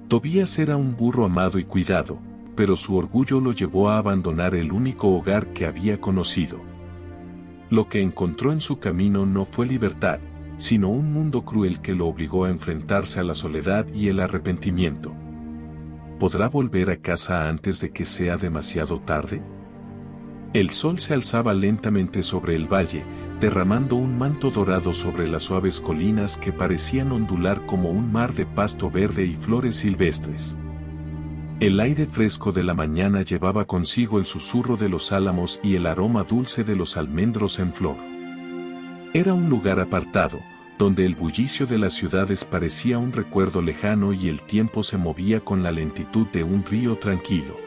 Tobías era un burro amado y cuidado, pero su orgullo lo llevó a abandonar el único hogar que había conocido. Lo que encontró en su camino no fue libertad, sino un mundo cruel que lo obligó a enfrentarse a la soledad y el arrepentimiento. ¿Podrá volver a casa antes de que sea demasiado tarde? El sol se alzaba lentamente sobre el valle, derramando un manto dorado sobre las suaves colinas que parecían ondular como un mar de pasto verde y flores silvestres. El aire fresco de la mañana llevaba consigo el susurro de los álamos y el aroma dulce de los almendros en flor. Era un lugar apartado, donde el bullicio de las ciudades parecía un recuerdo lejano y el tiempo se movía con la lentitud de un río tranquilo.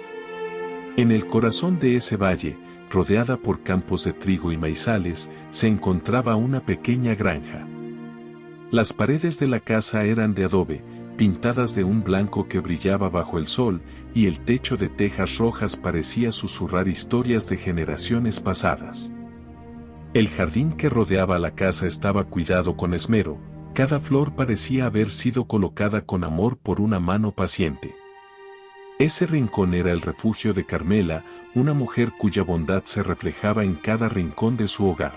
En el corazón de ese valle, rodeada por campos de trigo y maizales, se encontraba una pequeña granja. Las paredes de la casa eran de adobe, pintadas de un blanco que brillaba bajo el sol, y el techo de tejas rojas parecía susurrar historias de generaciones pasadas. El jardín que rodeaba la casa estaba cuidado con esmero, cada flor parecía haber sido colocada con amor por una mano paciente. Ese rincón era el refugio de Carmela, una mujer cuya bondad se reflejaba en cada rincón de su hogar.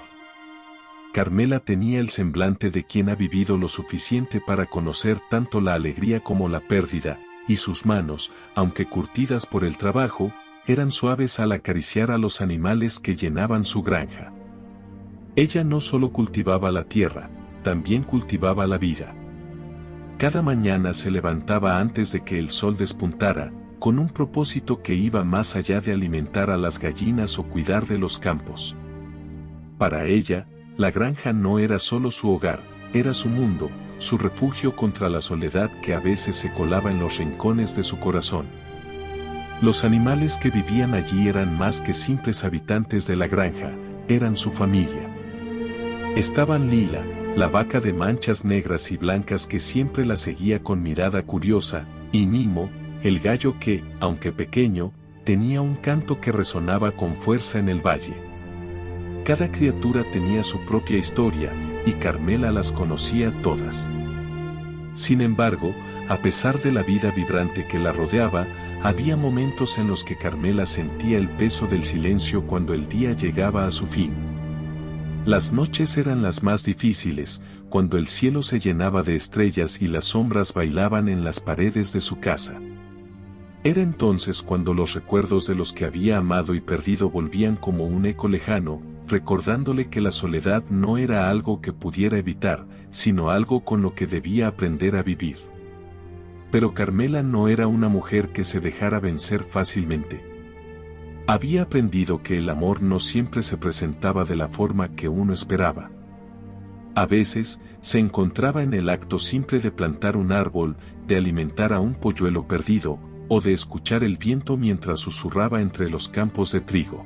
Carmela tenía el semblante de quien ha vivido lo suficiente para conocer tanto la alegría como la pérdida, y sus manos, aunque curtidas por el trabajo, eran suaves al acariciar a los animales que llenaban su granja. Ella no solo cultivaba la tierra, también cultivaba la vida. Cada mañana se levantaba antes de que el sol despuntara, con un propósito que iba más allá de alimentar a las gallinas o cuidar de los campos. Para ella, la granja no era solo su hogar, era su mundo, su refugio contra la soledad que a veces se colaba en los rincones de su corazón. Los animales que vivían allí eran más que simples habitantes de la granja, eran su familia. Estaban Lila, la vaca de manchas negras y blancas que siempre la seguía con mirada curiosa, y Mimo, el gallo que, aunque pequeño, tenía un canto que resonaba con fuerza en el valle. Cada criatura tenía su propia historia, y Carmela las conocía todas. Sin embargo, a pesar de la vida vibrante que la rodeaba, había momentos en los que Carmela sentía el peso del silencio cuando el día llegaba a su fin. Las noches eran las más difíciles, cuando el cielo se llenaba de estrellas y las sombras bailaban en las paredes de su casa. Era entonces cuando los recuerdos de los que había amado y perdido volvían como un eco lejano, recordándole que la soledad no era algo que pudiera evitar, sino algo con lo que debía aprender a vivir. Pero Carmela no era una mujer que se dejara vencer fácilmente. Había aprendido que el amor no siempre se presentaba de la forma que uno esperaba. A veces, se encontraba en el acto simple de plantar un árbol, de alimentar a un polluelo perdido, o de escuchar el viento mientras susurraba entre los campos de trigo.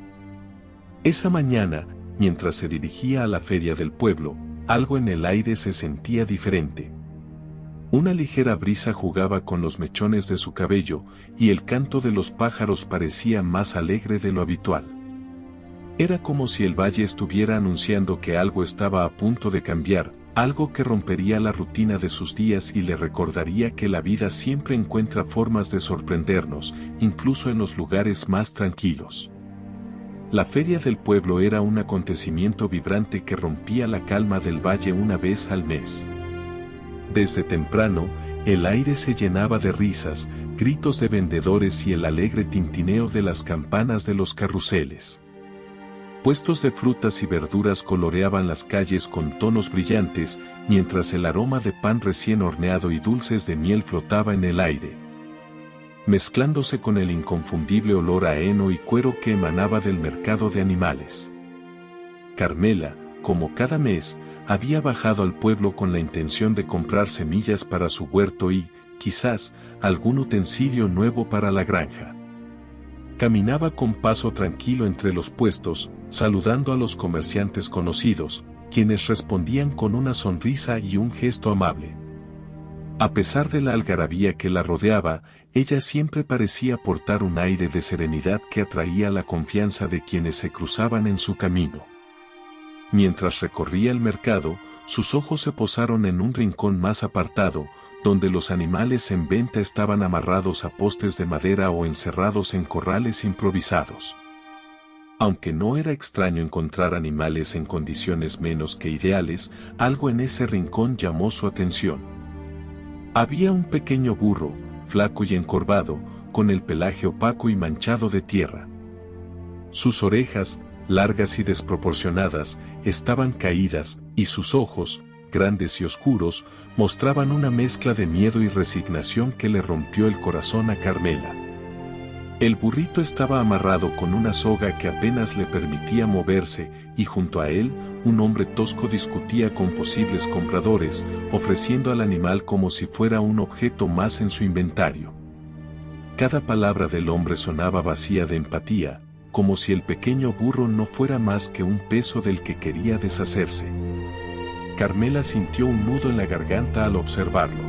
Esa mañana, mientras se dirigía a la feria del pueblo, algo en el aire se sentía diferente. Una ligera brisa jugaba con los mechones de su cabello, y el canto de los pájaros parecía más alegre de lo habitual. Era como si el valle estuviera anunciando que algo estaba a punto de cambiar, algo que rompería la rutina de sus días y le recordaría que la vida siempre encuentra formas de sorprendernos, incluso en los lugares más tranquilos. La feria del pueblo era un acontecimiento vibrante que rompía la calma del valle una vez al mes. Desde temprano, el aire se llenaba de risas, gritos de vendedores y el alegre tintineo de las campanas de los carruseles. Puestos de frutas y verduras coloreaban las calles con tonos brillantes, mientras el aroma de pan recién horneado y dulces de miel flotaba en el aire, mezclándose con el inconfundible olor a heno y cuero que emanaba del mercado de animales. Carmela, como cada mes, había bajado al pueblo con la intención de comprar semillas para su huerto y, quizás, algún utensilio nuevo para la granja. Caminaba con paso tranquilo entre los puestos, saludando a los comerciantes conocidos, quienes respondían con una sonrisa y un gesto amable. A pesar de la algarabía que la rodeaba, ella siempre parecía portar un aire de serenidad que atraía la confianza de quienes se cruzaban en su camino. Mientras recorría el mercado, sus ojos se posaron en un rincón más apartado, donde los animales en venta estaban amarrados a postes de madera o encerrados en corrales improvisados. Aunque no era extraño encontrar animales en condiciones menos que ideales, algo en ese rincón llamó su atención. Había un pequeño burro, flaco y encorvado, con el pelaje opaco y manchado de tierra. Sus orejas, largas y desproporcionadas, estaban caídas, y sus ojos, grandes y oscuros, mostraban una mezcla de miedo y resignación que le rompió el corazón a Carmela. El burrito estaba amarrado con una soga que apenas le permitía moverse, y junto a él, un hombre tosco discutía con posibles compradores, ofreciendo al animal como si fuera un objeto más en su inventario. Cada palabra del hombre sonaba vacía de empatía, como si el pequeño burro no fuera más que un peso del que quería deshacerse. Carmela sintió un nudo en la garganta al observarlo.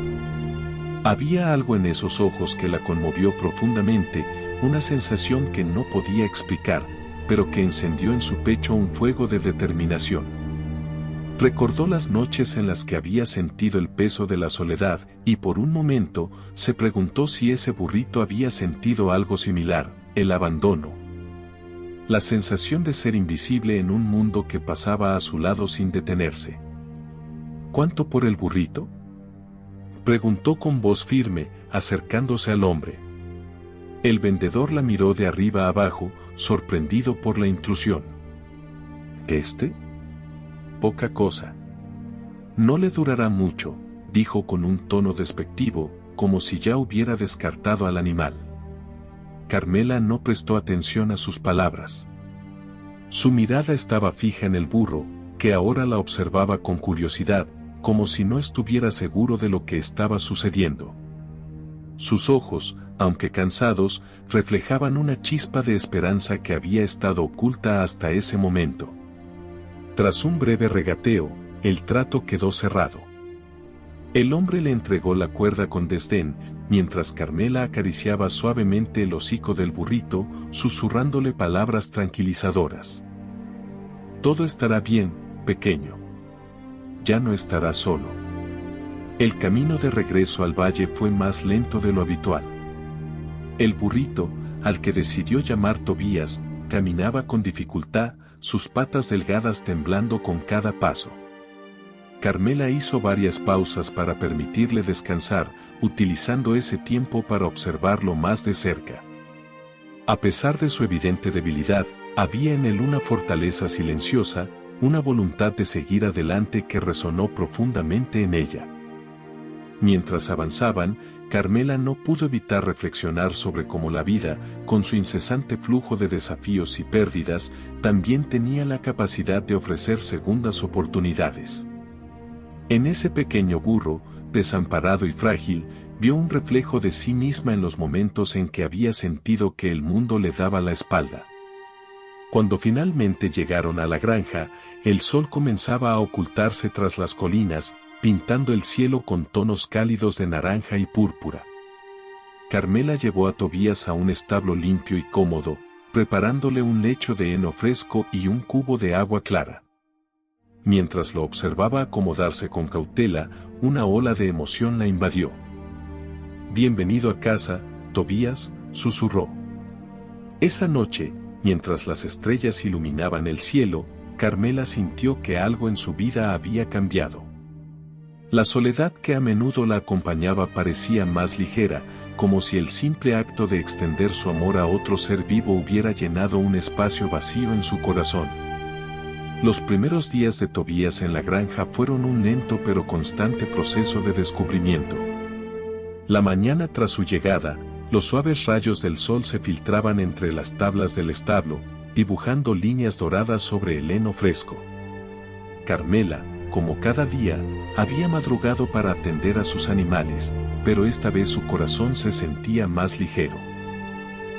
Había algo en esos ojos que la conmovió profundamente, una sensación que no podía explicar, pero que encendió en su pecho un fuego de determinación. Recordó las noches en las que había sentido el peso de la soledad, y por un momento, se preguntó si ese burrito había sentido algo similar, el abandono. La sensación de ser invisible en un mundo que pasaba a su lado sin detenerse. ¿Cuánto por el burrito?, preguntó con voz firme, acercándose al hombre. El vendedor la miró de arriba abajo, sorprendido por la intrusión. ¿Este? Poca cosa. No le durará mucho, dijo con un tono despectivo, como si ya hubiera descartado al animal. Carmela no prestó atención a sus palabras. Su mirada estaba fija en el burro, que ahora la observaba con curiosidad, como si no estuviera seguro de lo que estaba sucediendo. Sus ojos, aunque cansados, reflejaban una chispa de esperanza que había estado oculta hasta ese momento. Tras un breve regateo, el trato quedó cerrado. El hombre le entregó la cuerda con desdén, mientras Carmela acariciaba suavemente el hocico del burrito, susurrándole palabras tranquilizadoras. Todo estará bien, pequeño. Ya no estarás solo. El camino de regreso al valle fue más lento de lo habitual. El burrito, al que decidió llamar Tobías, caminaba con dificultad, sus patas delgadas temblando con cada paso. Carmela hizo varias pausas para permitirle descansar, utilizando ese tiempo para observarlo más de cerca. A pesar de su evidente debilidad, había en él una fortaleza silenciosa, una voluntad de seguir adelante que resonó profundamente en ella. Mientras avanzaban, Carmela no pudo evitar reflexionar sobre cómo la vida, con su incesante flujo de desafíos y pérdidas, también tenía la capacidad de ofrecer segundas oportunidades. En ese pequeño burro, desamparado y frágil, vio un reflejo de sí misma en los momentos en que había sentido que el mundo le daba la espalda. Cuando finalmente llegaron a la granja, el sol comenzaba a ocultarse tras las colinas, pintando el cielo con tonos cálidos de naranja y púrpura. Carmela llevó a Tobías a un establo limpio y cómodo, preparándole un lecho de heno fresco y un cubo de agua clara. Mientras lo observaba acomodarse con cautela, una ola de emoción la invadió. «Bienvenido a casa, Tobías», susurró. Esa noche, mientras las estrellas iluminaban el cielo, Carmela sintió que algo en su vida había cambiado. La soledad que a menudo la acompañaba parecía más ligera, como si el simple acto de extender su amor a otro ser vivo hubiera llenado un espacio vacío en su corazón. Los primeros días de Tobías en la granja fueron un lento pero constante proceso de descubrimiento. La mañana tras su llegada, los suaves rayos del sol se filtraban entre las tablas del establo, dibujando líneas doradas sobre el heno fresco. Carmela, como cada día, había madrugado para atender a sus animales, pero esta vez su corazón se sentía más ligero.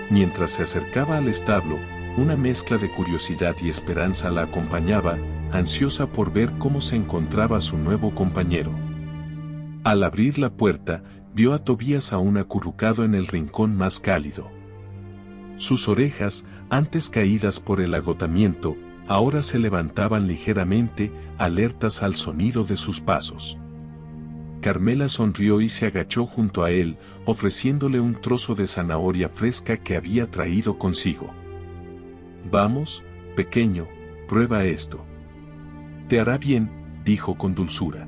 Mientras se acercaba al establo, una mezcla de curiosidad y esperanza la acompañaba, ansiosa por ver cómo se encontraba su nuevo compañero. Al abrir la puerta, vio a Tobías aún acurrucado en el rincón más cálido. Sus orejas, antes caídas por el agotamiento, ahora se levantaban ligeramente, alertas al sonido de sus pasos. Carmela sonrió y se agachó junto a él, ofreciéndole un trozo de zanahoria fresca que había traído consigo. «Vamos, pequeño, prueba esto. Te hará bien», dijo con dulzura.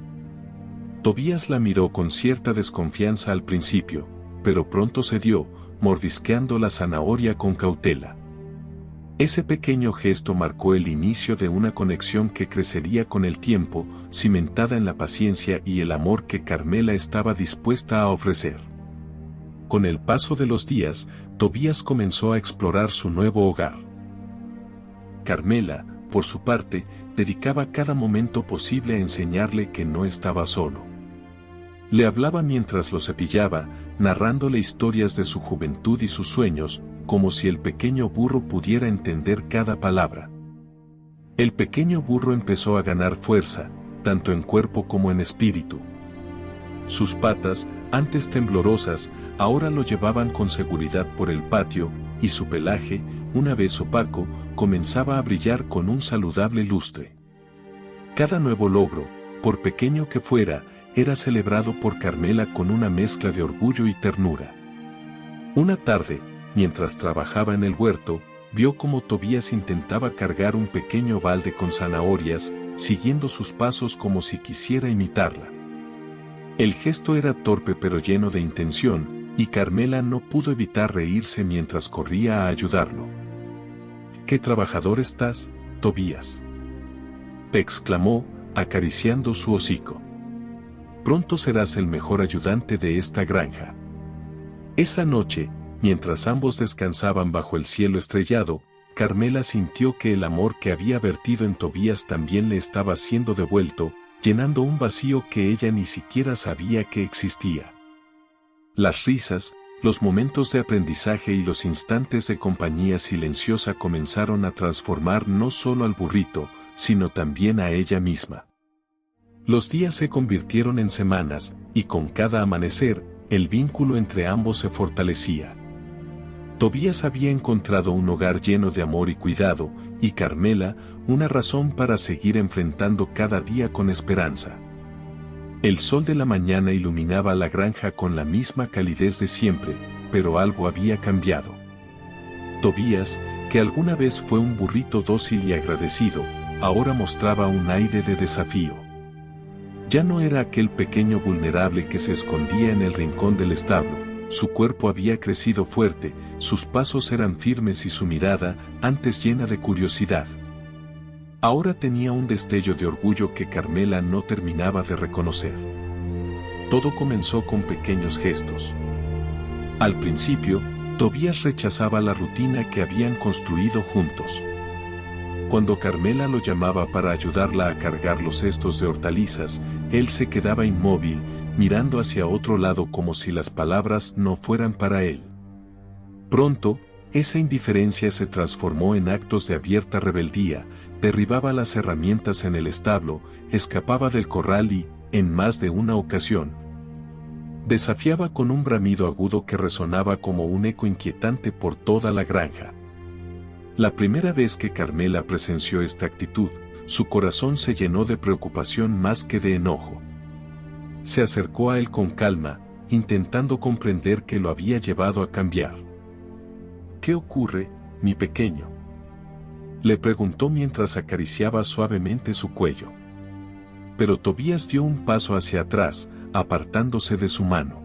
Tobías la miró con cierta desconfianza al principio, pero pronto cedió, mordisqueando la zanahoria con cautela. Ese pequeño gesto marcó el inicio de una conexión que crecería con el tiempo, cimentada en la paciencia y el amor que Carmela estaba dispuesta a ofrecer. Con el paso de los días, Tobías comenzó a explorar su nuevo hogar. Carmela, por su parte, dedicaba cada momento posible a enseñarle que no estaba solo. Le hablaba mientras lo cepillaba, narrándole historias de su juventud y sus sueños, como si el pequeño burro pudiera entender cada palabra. El pequeño burro empezó a ganar fuerza, tanto en cuerpo como en espíritu. Sus patas, antes temblorosas, ahora lo llevaban con seguridad por el patio, y su pelaje, una vez opaco, comenzaba a brillar con un saludable lustre. Cada nuevo logro, por pequeño que fuera, era celebrado por Carmela con una mezcla de orgullo y ternura. Una tarde, mientras trabajaba en el huerto, vio cómo Tobías intentaba cargar un pequeño balde con zanahorias, siguiendo sus pasos como si quisiera imitarla. El gesto era torpe pero lleno de intención, y Carmela no pudo evitar reírse mientras corría a ayudarlo. «¡Qué trabajador estás, Tobías!», exclamó, acariciando su hocico. «Pronto serás el mejor ayudante de esta granja». Esa noche, mientras ambos descansaban bajo el cielo estrellado, Carmela sintió que el amor que había vertido en Tobías también le estaba siendo devuelto, llenando un vacío que ella ni siquiera sabía que existía. Las risas, los momentos de aprendizaje y los instantes de compañía silenciosa comenzaron a transformar no solo al burrito, sino también a ella misma. Los días se convirtieron en semanas, y con cada amanecer, el vínculo entre ambos se fortalecía. Tobías había encontrado un hogar lleno de amor y cuidado, y Carmela, una razón para seguir enfrentando cada día con esperanza. El sol de la mañana iluminaba la granja con la misma calidez de siempre, pero algo había cambiado. Tobías, que alguna vez fue un burrito dócil y agradecido, ahora mostraba un aire de desafío. Ya no era aquel pequeño vulnerable que se escondía en el rincón del establo. Su cuerpo había crecido fuerte, sus pasos eran firmes y su mirada, antes llena de curiosidad, ahora tenía un destello de orgullo que Carmela no terminaba de reconocer. Todo comenzó con pequeños gestos. Al principio, Tobías rechazaba la rutina que habían construido juntos. Cuando Carmela lo llamaba para ayudarla a cargar los cestos de hortalizas, él se quedaba inmóvil, mirando hacia otro lado como si las palabras no fueran para él. Pronto, esa indiferencia se transformó en actos de abierta rebeldía, derribaba las herramientas en el establo, escapaba del corral y, en más de una ocasión, desafiaba con un bramido agudo que resonaba como un eco inquietante por toda la granja. La primera vez que Carmela presenció esta actitud, su corazón se llenó de preocupación más que de enojo. Se acercó a él con calma, intentando comprender qué lo había llevado a cambiar. «¿Qué ocurre, mi pequeño?», le preguntó mientras acariciaba suavemente su cuello. Pero Tobías dio un paso hacia atrás, apartándose de su mano.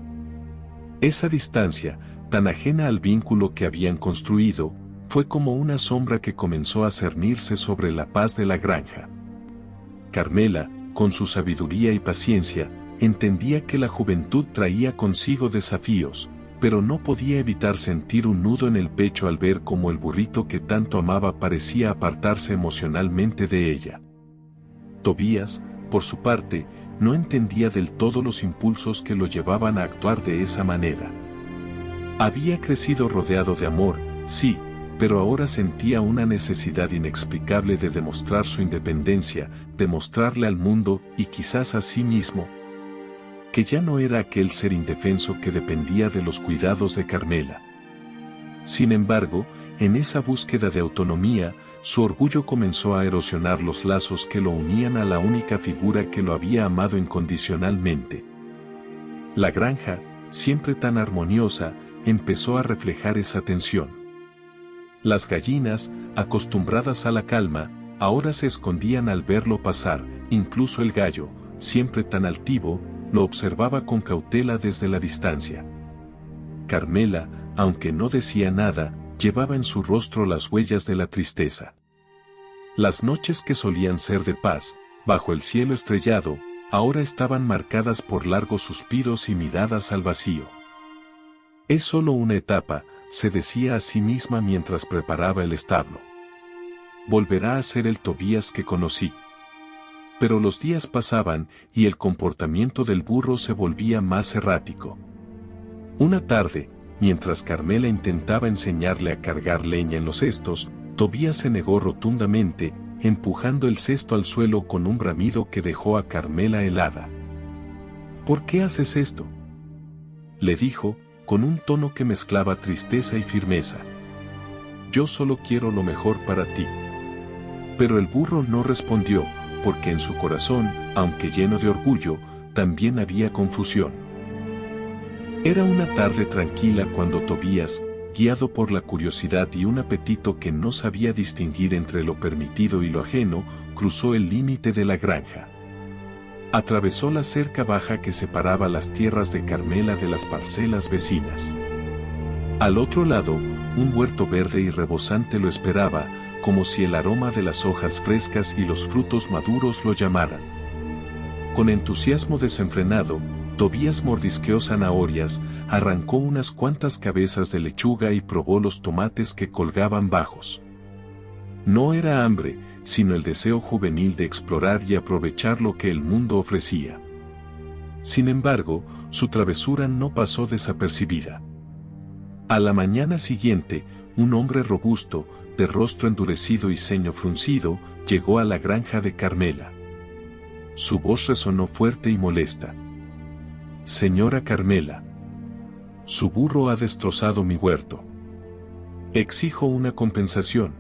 Esa distancia, tan ajena al vínculo que habían construido, fue como una sombra que comenzó a cernirse sobre la paz de la granja. Carmela, con su sabiduría y paciencia, entendía que la juventud traía consigo desafíos, pero no podía evitar sentir un nudo en el pecho al ver cómo el burrito que tanto amaba parecía apartarse emocionalmente de ella. Tobías, por su parte, no entendía del todo los impulsos que lo llevaban a actuar de esa manera. Había crecido rodeado de amor, sí, pero ahora sentía una necesidad inexplicable de demostrar su independencia, demostrarle al mundo, y quizás a sí mismo, que ya no era aquel ser indefenso que dependía de los cuidados de Carmela. Sin embargo, en esa búsqueda de autonomía, su orgullo comenzó a erosionar los lazos que lo unían a la única figura que lo había amado incondicionalmente. La granja, siempre tan armoniosa, empezó a reflejar esa tensión. Las gallinas, acostumbradas a la calma, ahora se escondían al verlo pasar, incluso el gallo, siempre tan altivo, lo observaba con cautela desde la distancia. Carmela, aunque no decía nada, llevaba en su rostro las huellas de la tristeza. Las noches que solían ser de paz, bajo el cielo estrellado, ahora estaban marcadas por largos suspiros y miradas al vacío. Es solo una etapa, se decía a sí misma mientras preparaba el establo. Volverá a ser el Tobías que conocí. Pero los días pasaban y el comportamiento del burro se volvía más errático. Una tarde, mientras Carmela intentaba enseñarle a cargar leña en los cestos, Tobías se negó rotundamente, empujando el cesto al suelo con un bramido que dejó a Carmela helada. ¿Por qué haces esto?, le dijo, con un tono que mezclaba tristeza y firmeza. Yo solo quiero lo mejor para ti. Pero el burro no respondió, porque en su corazón, aunque lleno de orgullo, también había confusión. Era una tarde tranquila cuando Tobías, guiado por la curiosidad y un apetito que no sabía distinguir entre lo permitido y lo ajeno, cruzó el límite de la granja. Atravesó la cerca baja que separaba las tierras de Carmela de las parcelas vecinas. Al otro lado, un huerto verde y rebosante lo esperaba, como si el aroma de las hojas frescas y los frutos maduros lo llamaran. Con entusiasmo desenfrenado, Tobías mordisqueó zanahorias, arrancó unas cuantas cabezas de lechuga y probó los tomates que colgaban bajos. No era hambre, sino el deseo juvenil de explorar y aprovechar lo que el mundo ofrecía. Sin embargo, su travesura no pasó desapercibida. A la mañana siguiente, un hombre robusto, de rostro endurecido y ceño fruncido, llegó a la granja de Carmela. Su voz resonó fuerte y molesta. Señora Carmela, su burro ha destrozado mi huerto. Exijo una compensación.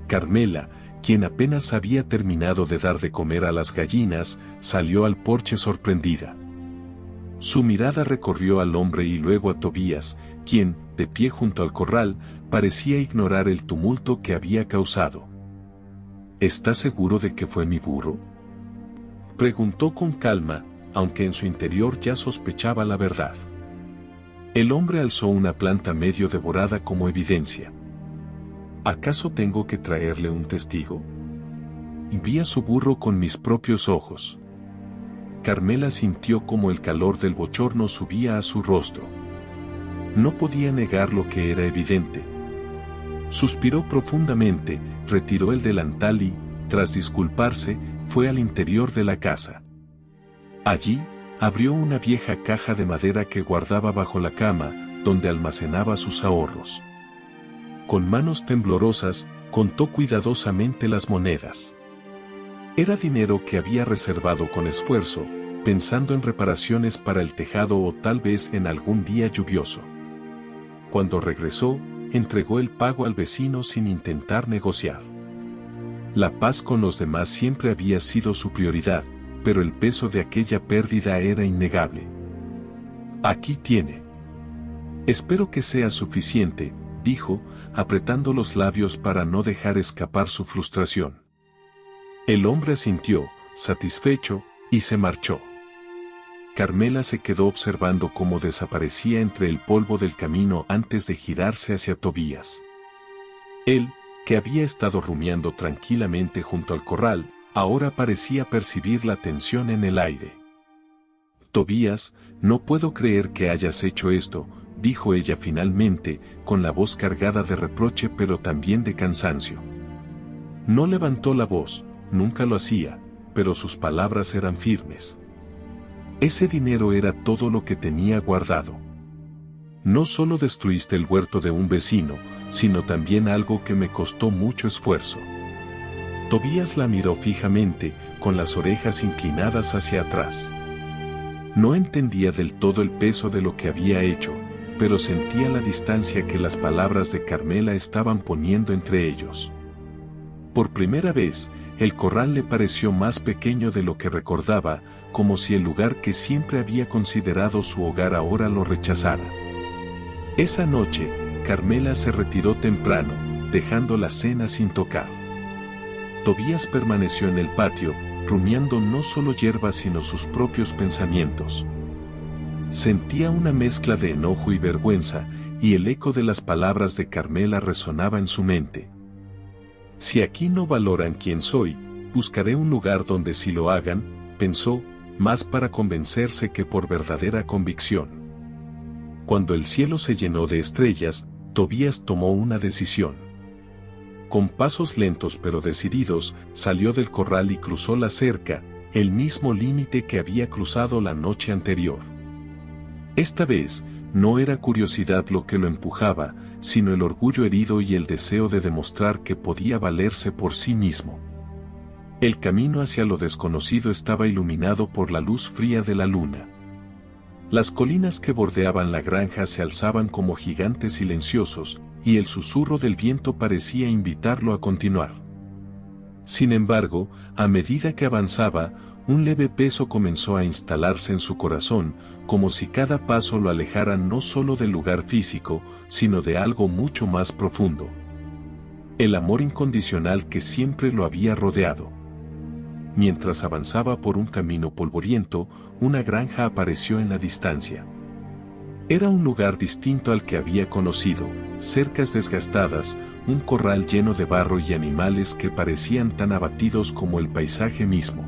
Carmela, quien apenas había terminado de dar de comer a las gallinas, salió al porche sorprendida. Su mirada recorrió al hombre y luego a Tobías, quien, de pie junto al corral, parecía ignorar el tumulto que había causado. ¿Está seguro de que fue mi burro?, preguntó con calma, aunque en su interior ya sospechaba la verdad. El hombre alzó una planta medio devorada como evidencia. ¿Acaso tengo que traerle un testigo? Vi a su burro con mis propios ojos. Carmela sintió como el calor del bochorno subía a su rostro. No podía negar lo que era evidente. Suspiró profundamente, retiró el delantal y, tras disculparse, fue al interior de la casa. Allí, abrió una vieja caja de madera que guardaba bajo la cama, donde almacenaba sus ahorros. Con manos temblorosas, contó cuidadosamente las monedas. Era dinero que había reservado con esfuerzo, pensando en reparaciones para el tejado o tal vez en algún día lluvioso. Cuando regresó, entregó el pago al vecino sin intentar negociar. La paz con los demás siempre había sido su prioridad, pero el peso de aquella pérdida era innegable. Aquí tiene. Espero que sea suficiente, dijo, apretando los labios para no dejar escapar su frustración. El hombre asintió, satisfecho, y se marchó. Carmela se quedó observando cómo desaparecía entre el polvo del camino antes de girarse hacia Tobías. Él, que había estado rumiando tranquilamente junto al corral, ahora parecía percibir la tensión en el aire. Tobías, no puedo creer que hayas hecho esto, dijo ella finalmente, con la voz cargada de reproche pero también de cansancio. No levantó la voz, nunca lo hacía, pero sus palabras eran firmes. Ese dinero era todo lo que tenía guardado. No solo destruiste el huerto de un vecino, sino también algo que me costó mucho esfuerzo. Tobías la miró fijamente, con las orejas inclinadas hacia atrás. No entendía del todo el peso de lo que había hecho, pero sentía la distancia que las palabras de Carmela estaban poniendo entre ellos. Por primera vez, el corral le pareció más pequeño de lo que recordaba, como si el lugar que siempre había considerado su hogar ahora lo rechazara. Esa noche, Carmela se retiró temprano, dejando la cena sin tocar. Tobías permaneció en el patio, rumiando no solo hierbas sino sus propios pensamientos. Sentía una mezcla de enojo y vergüenza, y el eco de las palabras de Carmela resonaba en su mente. Si aquí no valoran quién soy, buscaré un lugar donde sí lo hagan, pensó, más para convencerse que por verdadera convicción. Cuando el cielo se llenó de estrellas, Tobías tomó una decisión. Con pasos lentos pero decididos, salió del corral y cruzó la cerca, el mismo límite que había cruzado la noche anterior. Esta vez, no era curiosidad lo que lo empujaba, sino el orgullo herido y el deseo de demostrar que podía valerse por sí mismo. El camino hacia lo desconocido estaba iluminado por la luz fría de la luna. Las colinas que bordeaban la granja se alzaban como gigantes silenciosos, y el susurro del viento parecía invitarlo a continuar. Sin embargo, a medida que avanzaba, un leve peso comenzó a instalarse en su corazón, como si cada paso lo alejara no solo del lugar físico, sino de algo mucho más profundo. El amor incondicional que siempre lo había rodeado. Mientras avanzaba por un camino polvoriento, una granja apareció en la distancia. Era un lugar distinto al que había conocido, cercas desgastadas, un corral lleno de barro y animales que parecían tan abatidos como el paisaje mismo.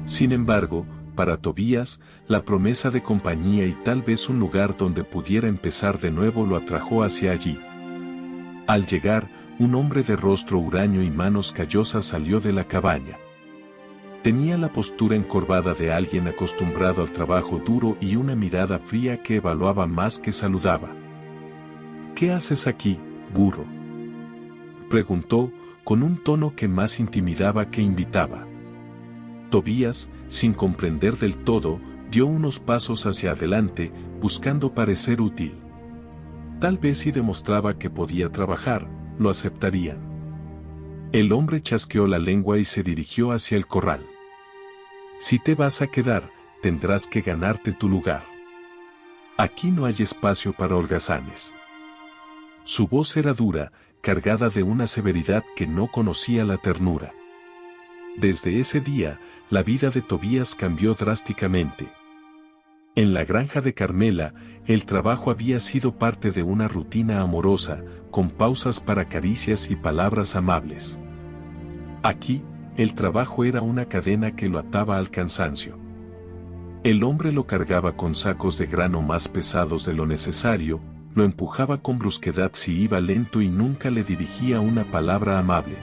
Sin embargo, para Tobías, la promesa de compañía y tal vez un lugar donde pudiera empezar de nuevo lo atrajo hacia allí. Al llegar, un hombre de rostro huraño y manos callosas salió de la cabaña. Tenía la postura encorvada de alguien acostumbrado al trabajo duro y una mirada fría que evaluaba más que saludaba. «¿Qué haces aquí, burro?», preguntó, con un tono que más intimidaba que invitaba. Tobías, sin comprender del todo, dio unos pasos hacia adelante, buscando parecer útil. Tal vez si demostraba que podía trabajar, lo aceptarían. El hombre chasqueó la lengua y se dirigió hacia el corral. «Si te vas a quedar, tendrás que ganarte tu lugar. Aquí no hay espacio para holgazanes». Su voz era dura, cargada de una severidad que no conocía la ternura. Desde ese día, la vida de Tobías cambió drásticamente. En la granja de Carmela, el trabajo había sido parte de una rutina amorosa, con pausas para caricias y palabras amables. Aquí, el trabajo era una cadena que lo ataba al cansancio. El hombre lo cargaba con sacos de grano más pesados de lo necesario, lo empujaba con brusquedad si iba lento y nunca le dirigía una palabra amable.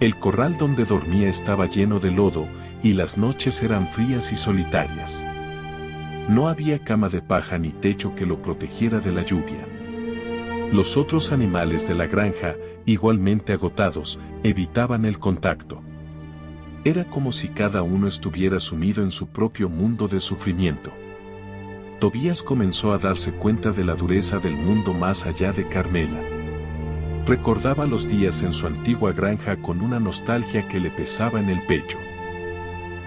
El corral donde dormía estaba lleno de lodo, y las noches eran frías y solitarias. No había cama de paja ni techo que lo protegiera de la lluvia. Los otros animales de la granja, igualmente agotados, evitaban el contacto. Era como si cada uno estuviera sumido en su propio mundo de sufrimiento. Tobías comenzó a darse cuenta de la dureza del mundo más allá de Carmela. Recordaba los días en su antigua granja con una nostalgia que le pesaba en el pecho.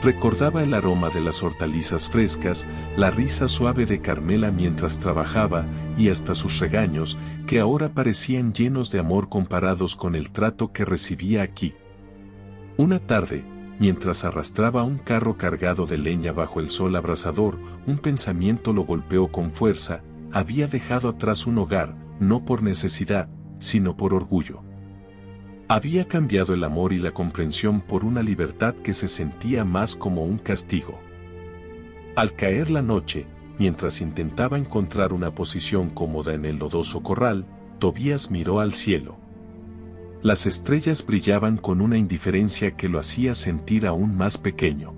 Recordaba el aroma de las hortalizas frescas, la risa suave de Carmela mientras trabajaba, y hasta sus regaños, que ahora parecían llenos de amor comparados con el trato que recibía aquí. Una tarde, mientras arrastraba un carro cargado de leña bajo el sol abrasador, un pensamiento lo golpeó con fuerza. Había dejado atrás un hogar, no por necesidad, sino por orgullo. Había cambiado el amor y la comprensión por una libertad que se sentía más como un castigo. Al caer la noche, mientras intentaba encontrar una posición cómoda en el lodoso corral, Tobías miró al cielo. Las estrellas brillaban con una indiferencia que lo hacía sentir aún más pequeño.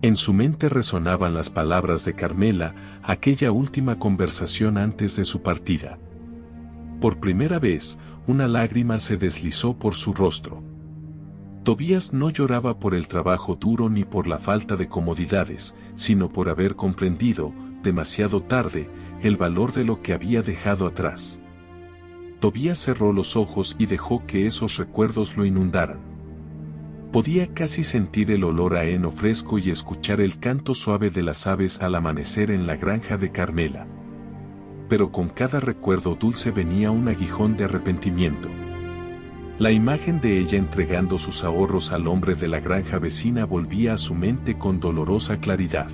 En su mente resonaban las palabras de Carmela, aquella última conversación antes de su partida. Por primera vez, una lágrima se deslizó por su rostro. Tobías no lloraba por el trabajo duro ni por la falta de comodidades, sino por haber comprendido, demasiado tarde, el valor de lo que había dejado atrás. Tobías cerró los ojos y dejó que esos recuerdos lo inundaran. Podía casi sentir el olor a heno fresco y escuchar el canto suave de las aves al amanecer en la granja de Carmela. Pero con cada recuerdo dulce venía un aguijón de arrepentimiento. La imagen de ella entregando sus ahorros al hombre de la granja vecina volvía a su mente con dolorosa claridad.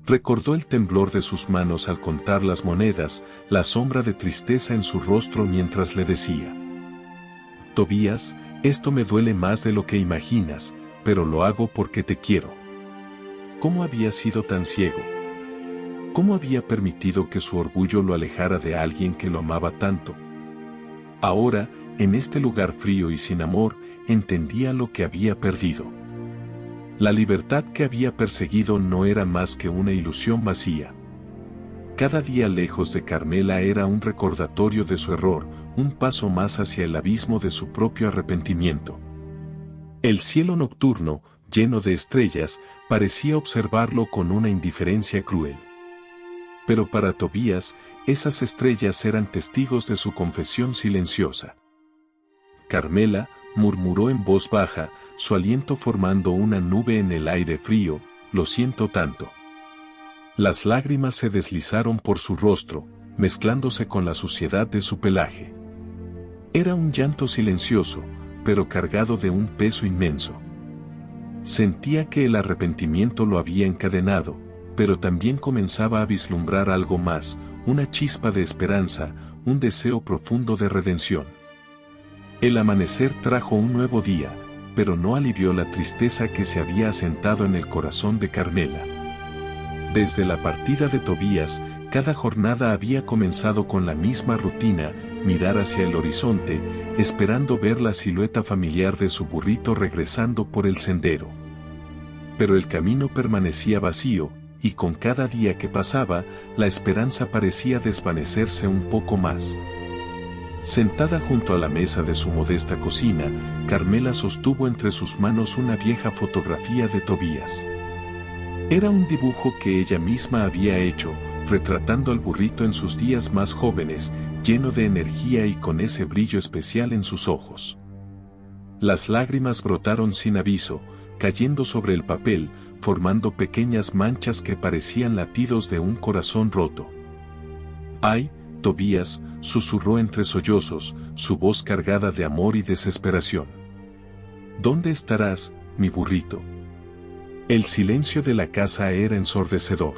Recordó el temblor de sus manos al contar las monedas, la sombra de tristeza en su rostro mientras le decía: Tobías, esto me duele más de lo que imaginas, pero lo hago porque te quiero. ¿Cómo había sido tan ciego? ¿Cómo había permitido que su orgullo lo alejara de alguien que lo amaba tanto? Ahora, en este lugar frío y sin amor, entendía lo que había perdido. La libertad que había perseguido no era más que una ilusión vacía. Cada día lejos de Carmela era un recordatorio de su error, un paso más hacia el abismo de su propio arrepentimiento. El cielo nocturno, lleno de estrellas, parecía observarlo con una indiferencia cruel. Pero para Tobías, esas estrellas eran testigos de su confesión silenciosa. Carmela, murmuró en voz baja, su aliento formando una nube en el aire frío, lo siento tanto. Las lágrimas se deslizaron por su rostro, mezclándose con la suciedad de su pelaje. Era un llanto silencioso, pero cargado de un peso inmenso. Sentía que el arrepentimiento lo había encadenado, pero también comenzaba a vislumbrar algo más, una chispa de esperanza, un deseo profundo de redención. El amanecer trajo un nuevo día, pero no alivió la tristeza que se había asentado en el corazón de Carmela. Desde la partida de Tobías, cada jornada había comenzado con la misma rutina, mirar hacia el horizonte, esperando ver la silueta familiar de su burrito regresando por el sendero. Pero el camino permanecía vacío, y con cada día que pasaba, la esperanza parecía desvanecerse un poco más. Sentada junto a la mesa de su modesta cocina, Carmela sostuvo entre sus manos una vieja fotografía de Tobías. Era un dibujo que ella misma había hecho, retratando al burrito en sus días más jóvenes, lleno de energía y con ese brillo especial en sus ojos. Las lágrimas brotaron sin aviso, cayendo sobre el papel, formando pequeñas manchas que parecían latidos de un corazón roto. «Ay, Tobías», susurró entre sollozos, su voz cargada de amor y desesperación. «¿Dónde estarás, mi burrito?». El silencio de la casa era ensordecedor.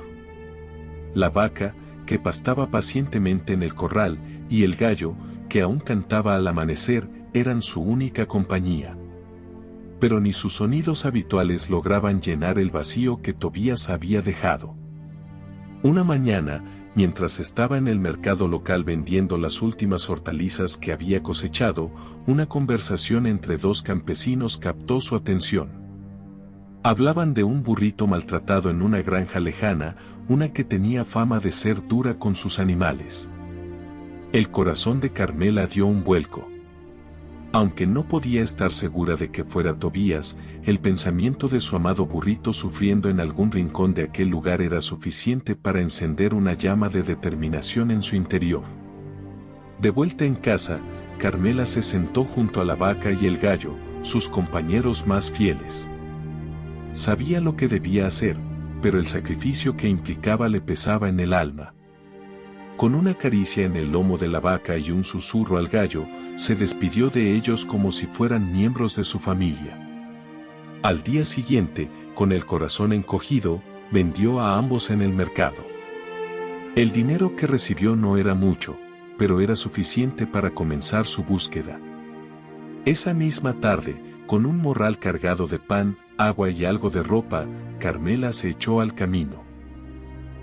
La vaca, que pastaba pacientemente en el corral, y el gallo, que aún cantaba al amanecer, eran su única compañía. Pero ni sus sonidos habituales lograban llenar el vacío que Tobías había dejado. Una mañana, mientras estaba en el mercado local vendiendo las últimas hortalizas que había cosechado, una conversación entre dos campesinos captó su atención. Hablaban de un burrito maltratado en una granja lejana, una que tenía fama de ser dura con sus animales. El corazón de Carmela dio un vuelco. Aunque no podía estar segura de que fuera Tobías, el pensamiento de su amado burrito sufriendo en algún rincón de aquel lugar era suficiente para encender una llama de determinación en su interior. De vuelta en casa, Carmela se sentó junto a la vaca y el gallo, sus compañeros más fieles. Sabía lo que debía hacer, pero el sacrificio que implicaba le pesaba en el alma. Con una caricia en el lomo de la vaca y un susurro al gallo, se despidió de ellos como si fueran miembros de su familia. Al día siguiente, con el corazón encogido, vendió a ambos en el mercado. El dinero que recibió no era mucho, pero era suficiente para comenzar su búsqueda. Esa misma tarde, con un morral cargado de pan, agua y algo de ropa, Carmela se echó al camino.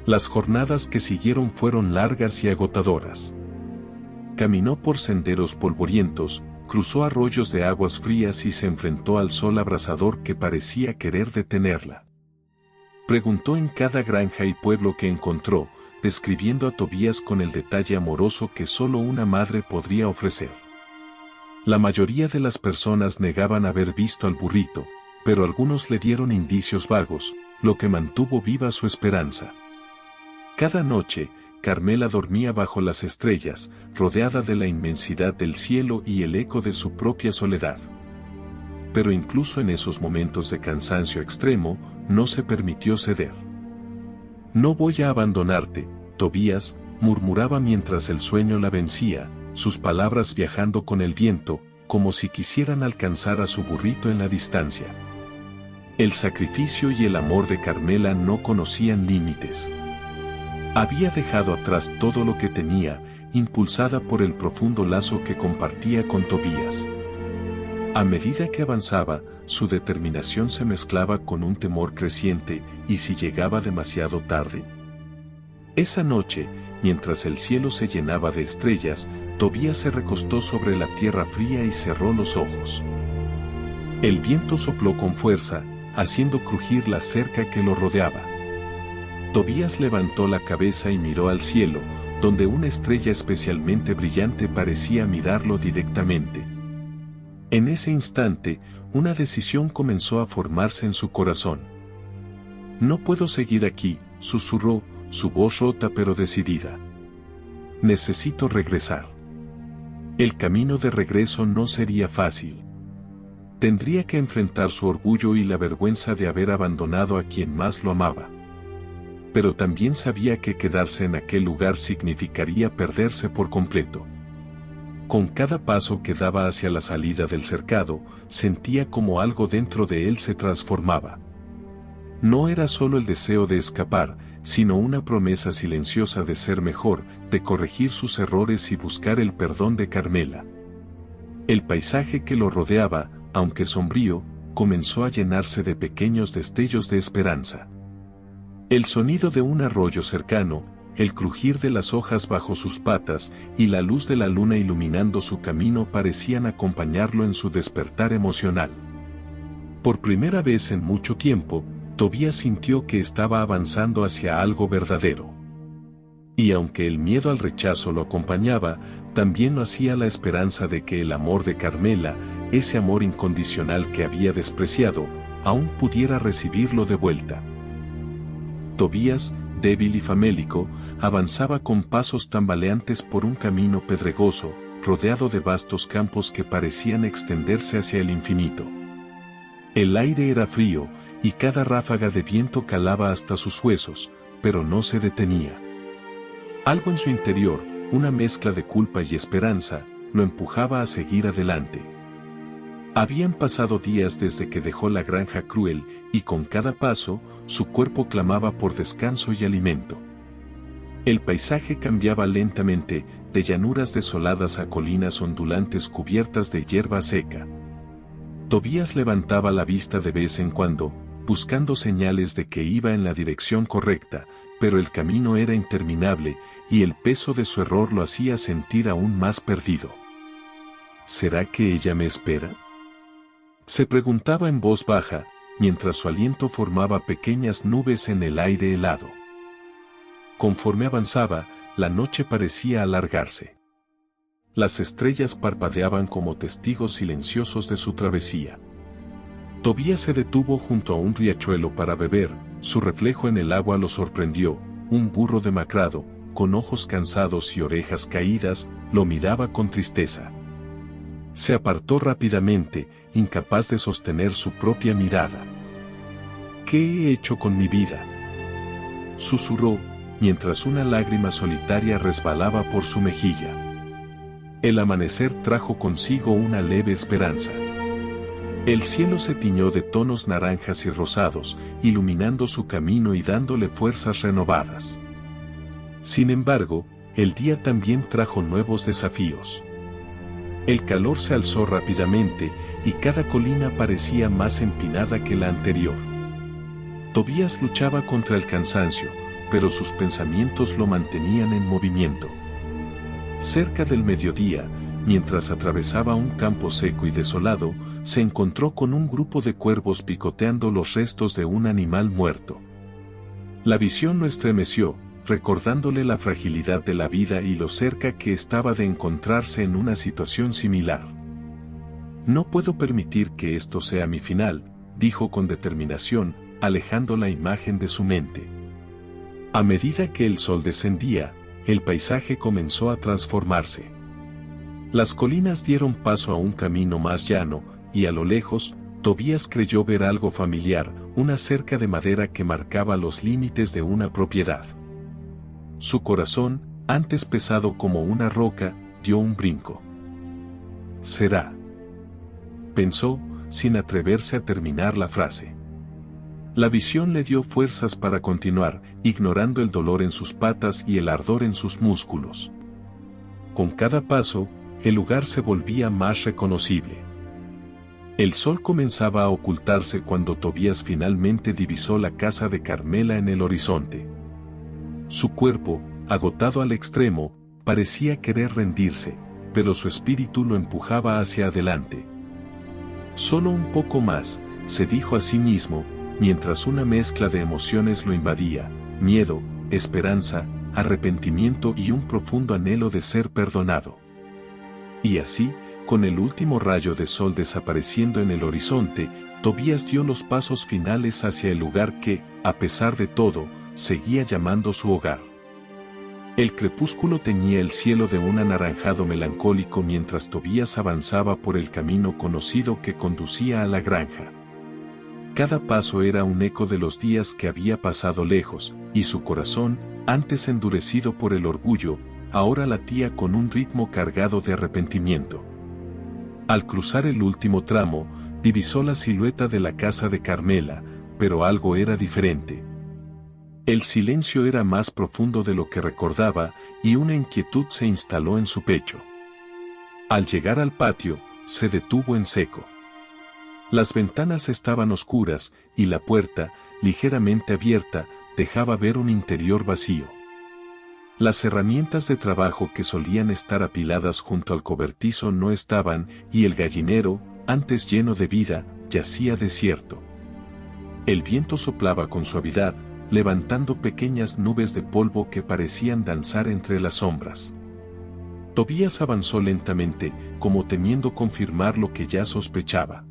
Las jornadas que siguieron fueron largas y agotadoras. Caminó por senderos polvorientos, cruzó arroyos de aguas frías y se enfrentó al sol abrasador que parecía querer detenerla. Preguntó en cada granja y pueblo que encontró, describiendo a Tobías con el detalle amoroso que solo una madre podría ofrecer. La mayoría de las personas negaban haber visto al burrito, pero algunos le dieron indicios vagos, lo que mantuvo viva su esperanza. Cada noche, Carmela dormía bajo las estrellas, rodeada de la inmensidad del cielo y el eco de su propia soledad. pero incluso en esos momentos de cansancio extremo, no se permitió ceder. No voy a abandonarte, Tobías, murmuraba mientras el sueño la vencía, sus palabras viajando con el viento, como si quisieran alcanzar a su burrito en la distancia. El sacrificio y el amor de Carmela no conocían límites. Había dejado atrás todo lo que tenía, impulsada por el profundo lazo que compartía con Tobías. A medida que avanzaba, su determinación se mezclaba con un temor creciente, ¿y si llegaba demasiado tarde? Esa noche, mientras el cielo se llenaba de estrellas, Tobías se recostó sobre la tierra fría y cerró los ojos. El viento sopló con fuerza, haciendo crujir la cerca que lo rodeaba. Tobías levantó la cabeza y miró al cielo, donde una estrella especialmente brillante parecía mirarlo directamente. En ese instante, una decisión comenzó a formarse en su corazón. No puedo seguir aquí, susurró, su voz rota pero decidida. Necesito regresar. El camino de regreso no sería fácil. Tendría que enfrentar su orgullo y la vergüenza de haber abandonado a quien más lo amaba. Pero también sabía que quedarse en aquel lugar significaría perderse por completo. Con cada paso que daba hacia la salida del cercado, sentía como algo dentro de él se transformaba. No era solo el deseo de escapar, sino una promesa silenciosa de ser mejor, de corregir sus errores y buscar el perdón de Carmela. El paisaje que lo rodeaba, aunque sombrío, comenzó a llenarse de pequeños destellos de esperanza. El sonido de un arroyo cercano, el crujir de las hojas bajo sus patas y la luz de la luna iluminando su camino parecían acompañarlo en su despertar emocional. Por primera vez en mucho tiempo, Tobías sintió que estaba avanzando hacia algo verdadero. Y aunque el miedo al rechazo lo acompañaba, también lo hacía la esperanza de que el amor de Carmela, ese amor incondicional que había despreciado, aún pudiera recibirlo de vuelta. Tobías, débil y famélico, avanzaba con pasos tambaleantes por un camino pedregoso, rodeado de vastos campos que parecían extenderse hacia el infinito. El aire era frío, y cada ráfaga de viento calaba hasta sus huesos, pero no se detenía. Algo en su interior, una mezcla de culpa y esperanza, lo empujaba a seguir adelante. Habían pasado días desde que dejó la granja cruel, y con cada paso, su cuerpo clamaba por descanso y alimento. El paisaje cambiaba lentamente, de llanuras desoladas a colinas ondulantes cubiertas de hierba seca. Tobías levantaba la vista de vez en cuando, buscando señales de que iba en la dirección correcta, pero el camino era interminable, y el peso de su error lo hacía sentir aún más perdido. ¿Será que ella me espera?, se preguntaba en voz baja, mientras su aliento formaba pequeñas nubes en el aire helado. Conforme avanzaba, la noche parecía alargarse. Las estrellas parpadeaban como testigos silenciosos de su travesía. Tobías se detuvo junto a un riachuelo para beber, su reflejo en el agua lo sorprendió, un burro demacrado, con ojos cansados y orejas caídas, lo miraba con tristeza. Se apartó rápidamente, incapaz de sostener su propia mirada. ¿Qué he hecho con mi vida?, susurró, mientras una lágrima solitaria resbalaba por su mejilla. El amanecer trajo consigo una leve esperanza. El cielo se tiñó de tonos naranjas y rosados, iluminando su camino y dándole fuerzas renovadas. Sin embargo, el día también trajo nuevos desafíos. El calor se alzó rápidamente, y cada colina parecía más empinada que la anterior. Tobías luchaba contra el cansancio, pero sus pensamientos lo mantenían en movimiento. Cerca del mediodía, mientras atravesaba un campo seco y desolado, se encontró con un grupo de cuervos picoteando los restos de un animal muerto. La visión lo estremeció, recordándole la fragilidad de la vida y lo cerca que estaba de encontrarse en una situación similar. No puedo permitir que esto sea mi final, dijo con determinación, alejando la imagen de su mente. A medida que el sol descendía, el paisaje comenzó a transformarse. Las colinas dieron paso a un camino más llano, y a lo lejos, Tobías creyó ver algo familiar, una cerca de madera que marcaba los límites de una propiedad. Su corazón, antes pesado como una roca, dio un brinco. «Será», pensó, sin atreverse a terminar la frase. La visión le dio fuerzas para continuar, ignorando el dolor en sus patas y el ardor en sus músculos. Con cada paso, el lugar se volvía más reconocible. El sol comenzaba a ocultarse cuando Tobías finalmente divisó la casa de Carmela en el horizonte. Su cuerpo, agotado al extremo, parecía querer rendirse, pero su espíritu lo empujaba hacia adelante. Solo un poco más, se dijo a sí mismo, mientras una mezcla de emociones lo invadía: miedo, esperanza, arrepentimiento y un profundo anhelo de ser perdonado. Y así, con el último rayo de sol desapareciendo en el horizonte, Tobías dio los pasos finales hacia el lugar que, a pesar de todo, seguía llamando su hogar. El crepúsculo teñía el cielo de un anaranjado melancólico mientras Tobías avanzaba por el camino conocido que conducía a la granja. Cada paso era un eco de los días que había pasado lejos, y su corazón, antes endurecido por el orgullo, ahora latía con un ritmo cargado de arrepentimiento. Al cruzar el último tramo, divisó la silueta de la casa de Carmela, pero algo era diferente. El silencio era más profundo de lo que recordaba, y una inquietud se instaló en su pecho. Al llegar al patio, se detuvo en seco. Las ventanas estaban oscuras, y la puerta, ligeramente abierta, dejaba ver un interior vacío. Las herramientas de trabajo que solían estar apiladas junto al cobertizo no estaban, y el gallinero, antes lleno de vida, yacía desierto. El viento soplaba con suavidad, levantando pequeñas nubes de polvo que parecían danzar entre las sombras. Tobías avanzó lentamente, como temiendo confirmar lo que ya sospechaba.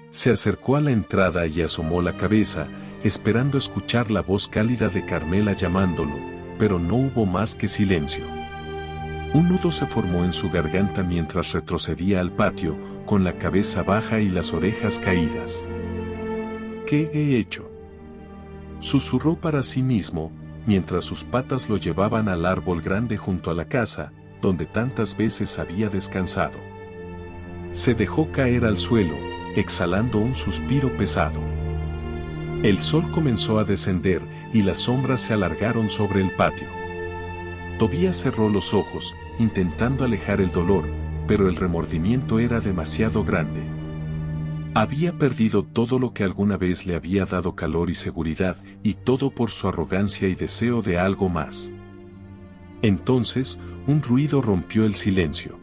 Se acercó a la entrada y asomó la cabeza, esperando escuchar la voz cálida de Carmela llamándolo, pero no hubo más que silencio. Un nudo se formó en su garganta mientras retrocedía al patio, con la cabeza baja y las orejas caídas. «¿Qué he hecho?», susurró para sí mismo, mientras sus patas lo llevaban al árbol grande junto a la casa, donde tantas veces había descansado. Se dejó caer al suelo, exhalando un suspiro pesado. El sol comenzó a descender, y las sombras se alargaron sobre el patio. Tobías cerró los ojos, intentando alejar el dolor, pero el remordimiento era demasiado grande. Había perdido todo lo que alguna vez le había dado calor y seguridad, y todo por su arrogancia y deseo de algo más. Entonces, un ruido rompió el silencio.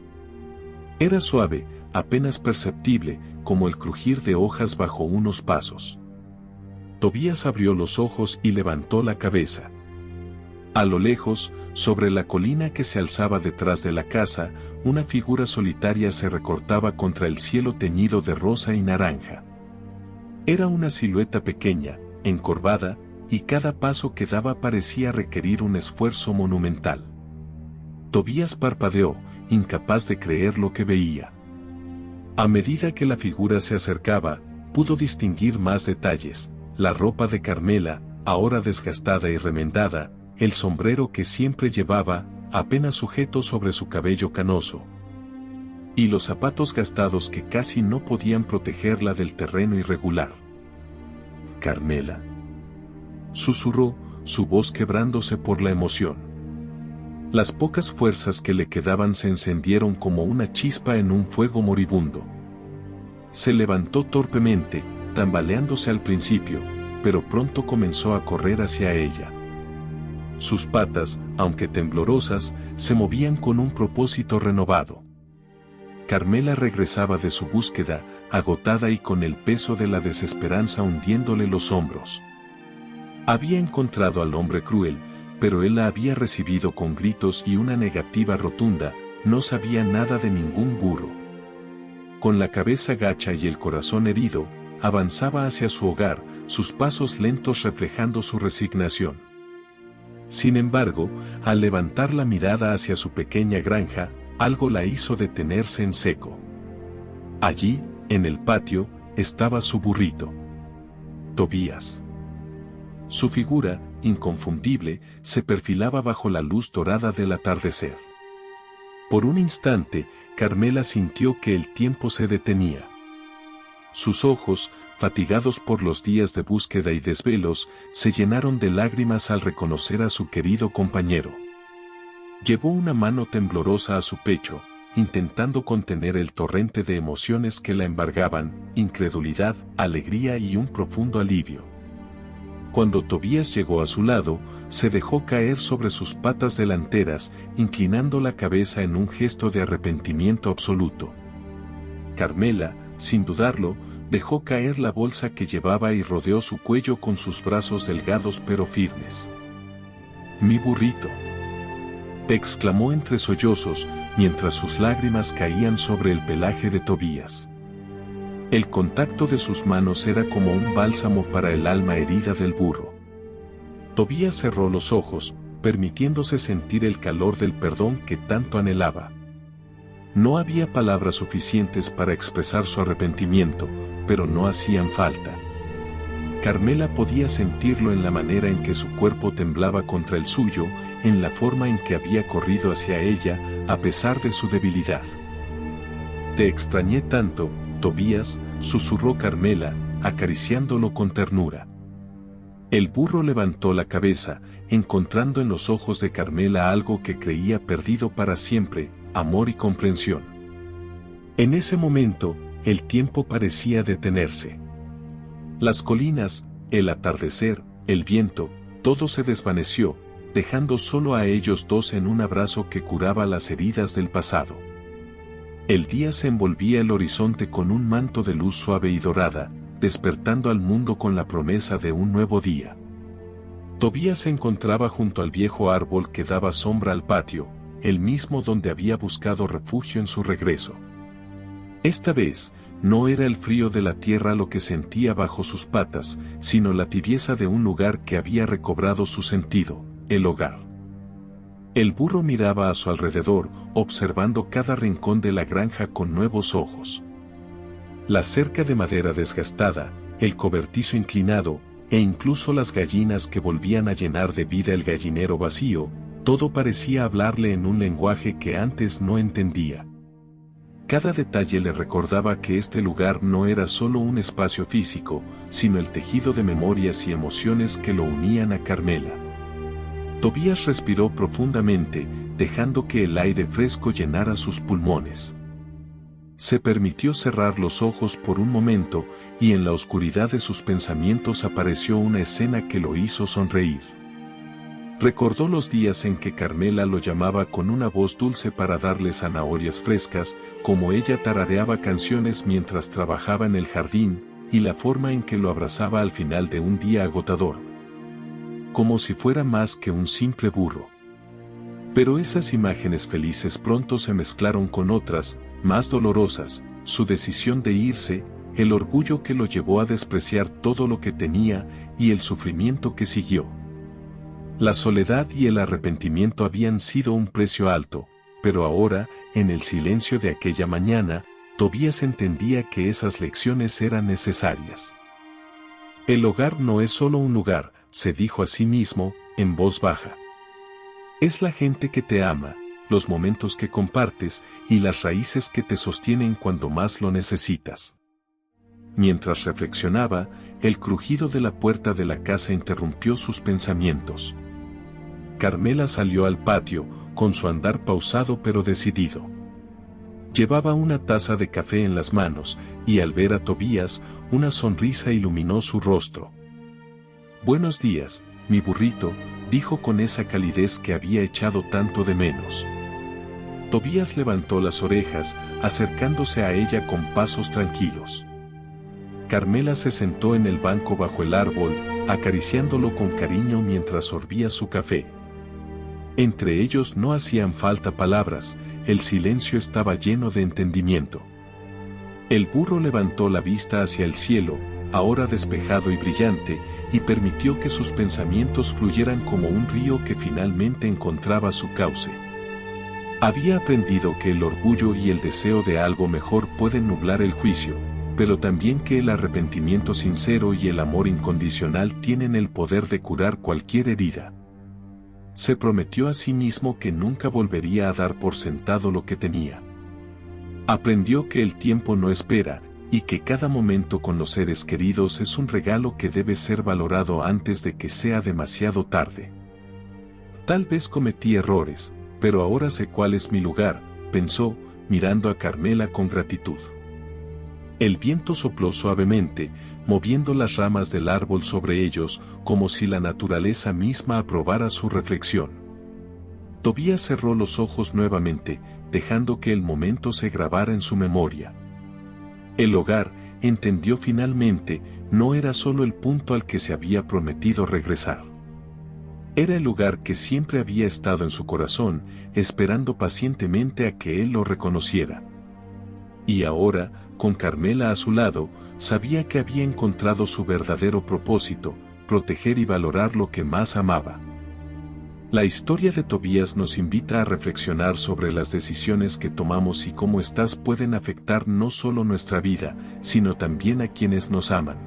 Era suave, apenas perceptible, como el crujir de hojas bajo unos pasos. Tobías abrió los ojos y levantó la cabeza. A lo lejos, sobre la colina que se alzaba detrás de la casa, una figura solitaria se recortaba contra el cielo teñido de rosa y naranja. Era una silueta pequeña, encorvada, y cada paso que daba parecía requerir un esfuerzo monumental. Tobías parpadeó, incapaz de creer lo que veía. A medida que la figura se acercaba, pudo distinguir más detalles: la ropa de Carmela, ahora desgastada y remendada, el sombrero que siempre llevaba, apenas sujeto sobre su cabello canoso, y los zapatos gastados que casi no podían protegerla del terreno irregular. «Carmela», susurró, su voz quebrándose por la emoción. Las pocas fuerzas que le quedaban se encendieron como una chispa en un fuego moribundo. Se levantó torpemente, tambaleándose al principio, pero pronto comenzó a correr hacia ella. Sus patas, aunque temblorosas, se movían con un propósito renovado. Carmela regresaba de su búsqueda, agotada y con el peso de la desesperanza hundiéndole los hombros. Había encontrado al hombre cruel, pero él la había recibido con gritos y una negativa rotunda: no sabía nada de ningún burro. Con la cabeza gacha y el corazón herido, avanzaba hacia su hogar, sus pasos lentos reflejando su resignación. Sin embargo, al levantar la mirada hacia su pequeña granja, algo la hizo detenerse en seco. Allí, en el patio, estaba su burrito, Tobías. Su figura, inconfundible, se perfilaba bajo la luz dorada del atardecer. Por un instante, Carmela sintió que el tiempo se detenía. Sus ojos, fatigados por los días de búsqueda y desvelos, se llenaron de lágrimas al reconocer a su querido compañero. Llevó una mano temblorosa a su pecho, intentando contener el torrente de emociones que la embargaban, incredulidad, alegría y un profundo alivio. Cuando Tobías llegó a su lado, se dejó caer sobre sus patas delanteras, inclinando la cabeza en un gesto de arrepentimiento absoluto. Carmela, sin dudarlo, dejó caer la bolsa que llevaba y rodeó su cuello con sus brazos delgados pero firmes. «Mi burrito», exclamó entre sollozos, mientras sus lágrimas caían sobre el pelaje de Tobías. El contacto de sus manos era como un bálsamo para el alma herida del burro. Tobías cerró los ojos, permitiéndose sentir el calor del perdón que tanto anhelaba. No había palabras suficientes para expresar su arrepentimiento, pero no hacían falta. Carmela podía sentirlo en la manera en que su cuerpo temblaba contra el suyo, en la forma en que había corrido hacia ella, a pesar de su debilidad. «Te extrañé tanto, Tobías», susurró Carmela, acariciándolo con ternura. El burro levantó la cabeza, encontrando en los ojos de Carmela algo que creía perdido para siempre, amor y comprensión. En ese momento, el tiempo parecía detenerse. Las colinas, el atardecer, el viento, todo se desvaneció, dejando solo a ellos dos en un abrazo que curaba las heridas del pasado. El día se envolvía el horizonte con un manto de luz suave y dorada, despertando al mundo con la promesa de un nuevo día. Tobías se encontraba junto al viejo árbol que daba sombra al patio, el mismo donde había buscado refugio en su regreso. Esta vez, no era el frío de la tierra lo que sentía bajo sus patas, sino la tibieza de un lugar que había recobrado su sentido, el hogar. El burro miraba a su alrededor, observando cada rincón de la granja con nuevos ojos. La cerca de madera desgastada, el cobertizo inclinado, e incluso las gallinas que volvían a llenar de vida el gallinero vacío, todo parecía hablarle en un lenguaje que antes no entendía. Cada detalle le recordaba que este lugar no era solo un espacio físico, sino el tejido de memorias y emociones que lo unían a Carmela. Tobías respiró profundamente, dejando que el aire fresco llenara sus pulmones. Se permitió cerrar los ojos por un momento, y en la oscuridad de sus pensamientos apareció una escena que lo hizo sonreír. Recordó los días en que Carmela lo llamaba con una voz dulce para darle zanahorias frescas, como ella tarareaba canciones mientras trabajaba en el jardín, y la forma en que lo abrazaba al final de un día agotador. Como si fuera más que un simple burro. Pero esas imágenes felices pronto se mezclaron con otras, más dolorosas, su decisión de irse, el orgullo que lo llevó a despreciar todo lo que tenía, y el sufrimiento que siguió. La soledad y el arrepentimiento habían sido un precio alto, pero ahora, en el silencio de aquella mañana, Tobías entendía que esas lecciones eran necesarias. El hogar no es solo un lugar, se dijo a sí mismo, en voz baja. Es la gente que te ama, los momentos que compartes, y las raíces que te sostienen cuando más lo necesitas. Mientras reflexionaba, el crujido de la puerta de la casa interrumpió sus pensamientos. Carmela salió al patio, con su andar pausado pero decidido. Llevaba una taza de café en las manos, y al ver a Tobías, una sonrisa iluminó su rostro. «Buenos días, mi burrito», dijo con esa calidez que había echado tanto de menos. Tobías levantó las orejas, acercándose a ella con pasos tranquilos. Carmela se sentó en el banco bajo el árbol, acariciándolo con cariño mientras sorbía su café. Entre ellos no hacían falta palabras, el silencio estaba lleno de entendimiento. El burro levantó la vista hacia el cielo, ahora despejado y brillante, y permitió que sus pensamientos fluyeran como un río que finalmente encontraba su cauce. Había aprendido que el orgullo y el deseo de algo mejor pueden nublar el juicio, pero también que el arrepentimiento sincero y el amor incondicional tienen el poder de curar cualquier herida. Se prometió a sí mismo que nunca volvería a dar por sentado lo que tenía. Aprendió que el tiempo no espera, y que cada momento con los seres queridos es un regalo que debe ser valorado antes de que sea demasiado tarde. Tal vez cometí errores, pero ahora sé cuál es mi lugar, pensó, mirando a Carmela con gratitud. El viento sopló suavemente, moviendo las ramas del árbol sobre ellos, como si la naturaleza misma aprobara su reflexión. Tobías cerró los ojos nuevamente, dejando que el momento se grabara en su memoria. El hogar, entendió finalmente, no era solo el punto al que se había prometido regresar. Era el lugar que siempre había estado en su corazón, esperando pacientemente a que él lo reconociera. Y ahora, con Carmela a su lado, sabía que había encontrado su verdadero propósito, proteger y valorar lo que más amaba. La historia de Tobías nos invita a reflexionar sobre las decisiones que tomamos y cómo éstas pueden afectar no solo nuestra vida, sino también a quienes nos aman.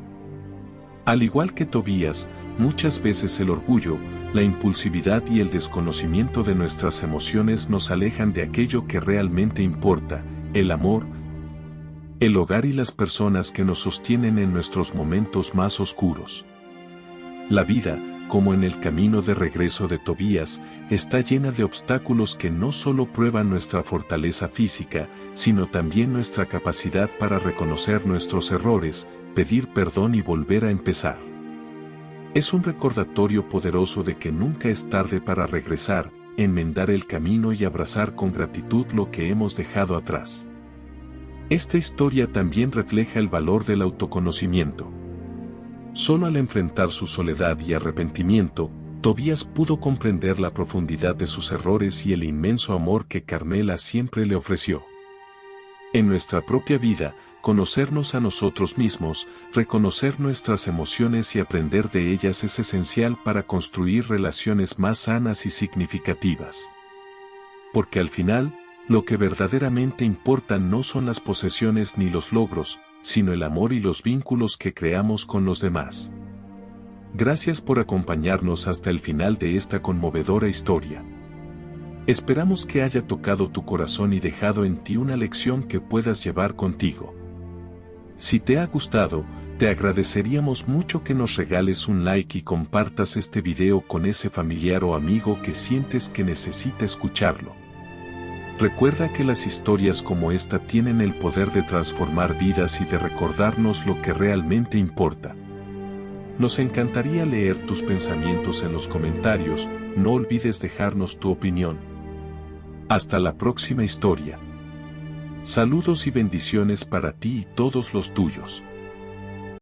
Al igual que Tobías, muchas veces el orgullo, la impulsividad y el desconocimiento de nuestras emociones nos alejan de aquello que realmente importa, el amor, el hogar y las personas que nos sostienen en nuestros momentos más oscuros. La vida, como en el camino de regreso de Tobías, está llena de obstáculos que no solo prueban nuestra fortaleza física, sino también nuestra capacidad para reconocer nuestros errores, pedir perdón y volver a empezar. Es un recordatorio poderoso de que nunca es tarde para regresar, enmendar el camino y abrazar con gratitud lo que hemos dejado atrás. Esta historia también refleja el valor del autoconocimiento. Solo al enfrentar su soledad y arrepentimiento, Tobías pudo comprender la profundidad de sus errores y el inmenso amor que Carmela siempre le ofreció. En nuestra propia vida, conocernos a nosotros mismos, reconocer nuestras emociones y aprender de ellas es esencial para construir relaciones más sanas y significativas. Porque al final, lo que verdaderamente importa no son las posesiones ni los logros, sino el amor y los vínculos que creamos con los demás. Gracias por acompañarnos hasta el final de esta conmovedora historia. Esperamos que haya tocado tu corazón y dejado en ti una lección que puedas llevar contigo. Si te ha gustado, te agradeceríamos mucho que nos regales un like y compartas este video con ese familiar o amigo que sientes que necesita escucharlo. Recuerda que las historias como esta tienen el poder de transformar vidas y de recordarnos lo que realmente importa. Nos encantaría leer tus pensamientos en los comentarios, no olvides dejarnos tu opinión. Hasta la próxima historia. Saludos y bendiciones para ti y todos los tuyos.